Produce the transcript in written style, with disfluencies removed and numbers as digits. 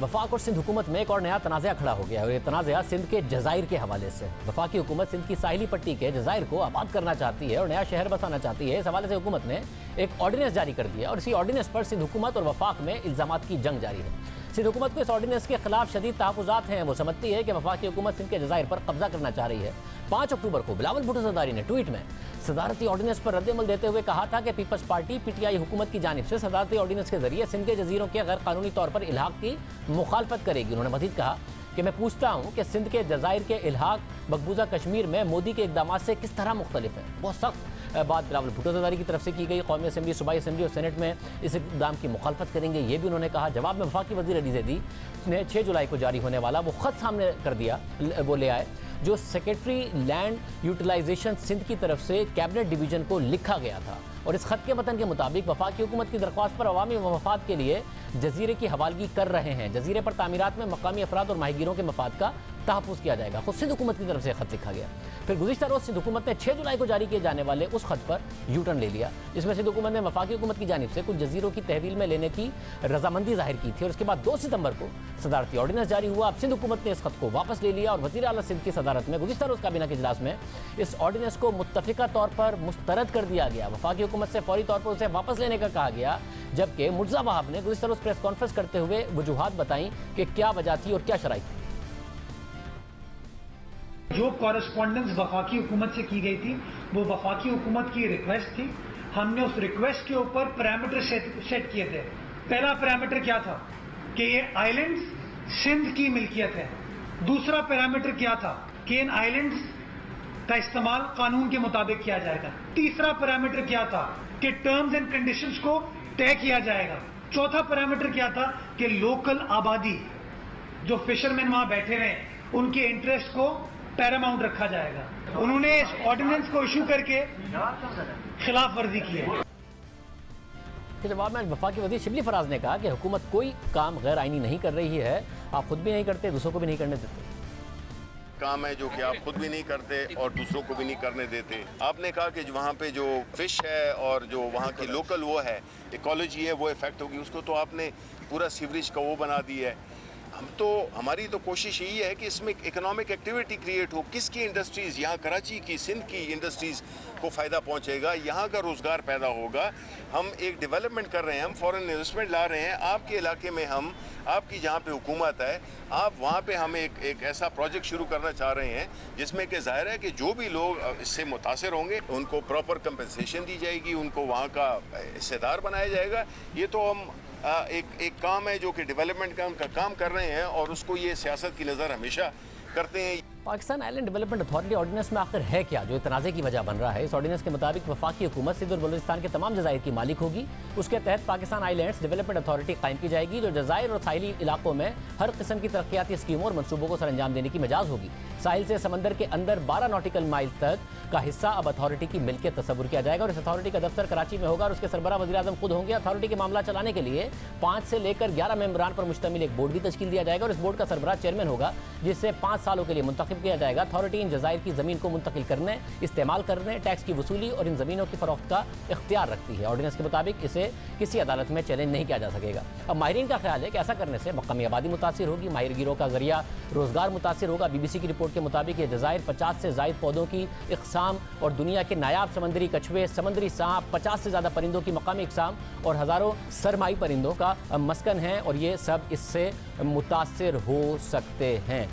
वफाक और सिंध हुकूमत में एक और नया तनाज़ा खड़ा हो गया है और ये तनाज़ा सिंध के जज़ाइर के हवाले से। वफाकी हुकूमत सिंध की साहिली पट्टी के जज़ाइर को आबाद करना चाहती है और नया शहर बसाना चाहती है। इस हवाले से हुकूमत ने एक ऑर्डिनेंस जारी कर दिया और इसी ऑर्डिनेंस पर सिंध हुकूमत और वफाक में इल्ज़ामात की जंग जारी है। सिंध हुकूमत को इस ऑर्डिनेंस के खिलाफ शदीद तहफ़्फ़ुज़ात हैं। वो समझती है कि वफाकी हुकूमत सिंध के जज़ाइर पर कब्जा करना चाह रही है। 5 अक्टूबर को बिलावल भुट्टो ज़रदारी ने ट्वीट में सदारती ऑर्डिनेंस पर रद्द-ए-अमल देते हुए कहा था कि पीपल्स पार्टी PTI हुकूमत की जानिब से सदारती ऑर्डिनेंस के जरिए सिंध के जजीरों के गैर कानूनी तौर पर इल्हाक की मुखालफत करेगी। उन्होंने मज़ीद कहा कि मैं पूछता हूँ कि सिंध के जज़ाइर के इल्हाक मकबूजा कश्मीर में मोदी के इक़दाम से किस तरह मुख्तलिफ है। बहुत सख्त बात बिलावल भुट्टो ज़रदारी की तरफ से की गई। कौमी असम्बली, सूबाई असम्बली और सेनेट में इस इक़दाम की मुखालफत करेंगे, ये भी उन्होंने कहा। जवाब में वफाकी वज़ीर अली ज़ैदी ने 6 जुलाई को जारी होने वाला वो ख़त सामने कर दिया, वो ले आए जो सेक्रेटरी लैंड यूटिलाइजेशन सिंध की तरफ से कैबिनेट डिवीज़न को लिखा गया था। और इस खत के मतन के मुताबिक वफाकी हुकूमत की दरख्वास्त पर अवामी मफाद के लिए जजीरे की हवालगी कर रहे हैं। जजीरे पर तामीरात में मकामी अफराद और माहिगीरों के मफाद का तहफ़्फ़ुज़ किया जाएगा। खुद सिंध हुकूमत की तरफ से खत लिखा गया। फिर गुज़िश्ता रोज़ सिंध हुकूमत ने 6 जुलाई को जारी किए जाने वाले उस खत पर यू टर्न ले लिया, जिसमें सिंध हुकूमत ने वफाकी हुकूमत की जानिब से कुछ जजीरों की तहवील में लेने की रजामंदी जाहिर की थी और उसके बाद 2 सितंबर को सदारती ऑर्डिनेंस जारी हुआ। अब सिंध हुकूमत ने इस खत को वापस ले लिया और वज़ीर आला सिंध की सदारत में गुज़िश्ता रोज़ काबीना के इजलास में इस ऑर्डिनेंस को मुत्तफ़िका तौर पर मुस्तरद कर दिया गया। वफाकी हुकूमत से फौरी तौर पर उसे वापस लेने का कहा गया, जबकि मुर्तज़ा वहाब ने गुज़िश्ता रोज़ प्रेस कॉन्फ्रेंस करते हुए वजूहात बताई कि क्या वजह थी और क्या शराइत थी। जो कॉरेस्पॉन्डेंस वफाकी हुकूमत से की गई थी वो वफाकी हुकूमत की रिक्वेस्ट थी। हमने उस रिक्वेस्ट के ऊपर पैरामीटर सेट किए थे। पहला पैरामीटर क्या था कि ये आइलैंड्स सिंध की मिल्कियत है। दूसरा पैरामीटर क्या था कि इन आइलैंड्स का इस्तेमाल कानून के मुताबिक किया जाएगा। तीसरा पैरामीटर क्या था कि टर्म्स एंड कंडीशंस को तय किया जाएगा। चौथा पैरामीटर क्या था कि लोकल आबादी जो फिशरमैन वहां बैठे रहे उनके इंटरेस्ट को पैरामाउंट रखा जाएगा। उन्होंने इस ऑर्डिनेंस को इशू करके खिलाफ वर्जी की है। के जवाब में वफाकी वज़ीर शिबली फराज ने कहा कि हुकूमत कोई काम गैर आइनी नहीं कर रही है। आप खुद भी नहीं करते, दूसरों को भी नहीं करने देते। काम है जो कि आप खुद भी नहीं करते और दूसरों को भी नहीं करने देते। आपने कहा कि वहाँ पे जो फिश है और जो वहाँ की लोकल वो है इकोलॉजी है वो इफेक्ट होगी, उसको तो आपने पूरा सीवरेज का वो बना दी है। हमारी तो कोशिश यही है कि इसमें इकोनॉमिक एक्टिविटी क्रिएट हो। किसकी इंडस्ट्रीज़, यहाँ कराची की, सिंध की इंडस्ट्रीज़ को फ़ायदा पहुँचेगा, यहाँ का रोज़गार पैदा होगा। हम एक डेवलपमेंट कर रहे हैं, हम फॉरेन इन्वेस्टमेंट ला रहे हैं आपके इलाके में। हम आपकी जहाँ पे हुकूमत है आप वहाँ पे हम एक ऐसा प्रोजेक्ट शुरू करना चाह रहे हैं जिसमें कि ज़ाहिर है कि जो भी लोग इससे मुतासिर होंगे उनको प्रॉपर कंपनसेशन दी जाएगी, उनको वहाँ का हिस्सेदार बनाया जाएगा। ये तो हम एक काम है जो कि डेवलपमेंट का काम कर रहे हैं और उसको ये सियासत की नज़र हमेशा करते हैं। Pakistan island development authority ordinance में आखिर है क्या जो तनाज़े की वजह बन रहा है। इस ऑर्डिनेंस के मुताबिक वफाकी हुकूमत सिंध और बलूचिस्तान के तमाम जज़ाइर की मालिक होगी। उसके तहत पाकिस्तान आइलैंड्स डेवलपमेंट अथॉरिटी कायम की जाएगी जो जज़ाइर और साहिली इलाकों में हर किस्म की तरक्याती स्कीमों और मनसूबों को सर अंजाम देने की मिजाज होगी। साहिल से समंदर के अंदर 12 नॉटिकल माइल तक का हिस्सा अब अथॉरिटी की मिल्कियत तस्वुर किया जाएगा और इस अथॉरिटी का दफ्तर कराची में होगा और उसके सरबराह वज़ीर आज़म खुद होंगे। अथॉरिटी के मामला चलाने के लिए 5 से लेकर 11 मेंबरान पर मुश्तमिल एक बोर्ड भी तश्कील दिया जाएगा और इस बोर्ड का सरबराह चेयरमैन होगा जिससे 5 सालों के लिए मुंतखब किया जाएगा। अथॉरिटी इन जज़ाइर की ज़मीन को मुंतकिल करने, इस्तेमाल करने, टैक्स की वसूली और इन ज़मीनों की फ़रोख्त का इख्तियार रखती है। ऑर्डिनेंस के मुताबिक इसे किसी अदालत में चैलेंज नहीं किया जा सकेगा। अब माहिरीन का ख्याल है कि ऐसा करने से मकामी आबादी मुतासिर होगी, माहिर गिरों का ज़रिया रोज़गार मुतासिर होगा। BBC की रिपोर्ट के मुताबिक ये जज़ाइर 50 से ज़ायद पौधों की इक़साम और दुनिया के नायाब समंदरी कछुए, समंदरी सांप, 50 से ज़्यादा परिंदों की मकामी इक़साम और हज़ारों सरमाई परिंदों का मस्कन है और ये सब इससे मुतासिर हो सकते हैं।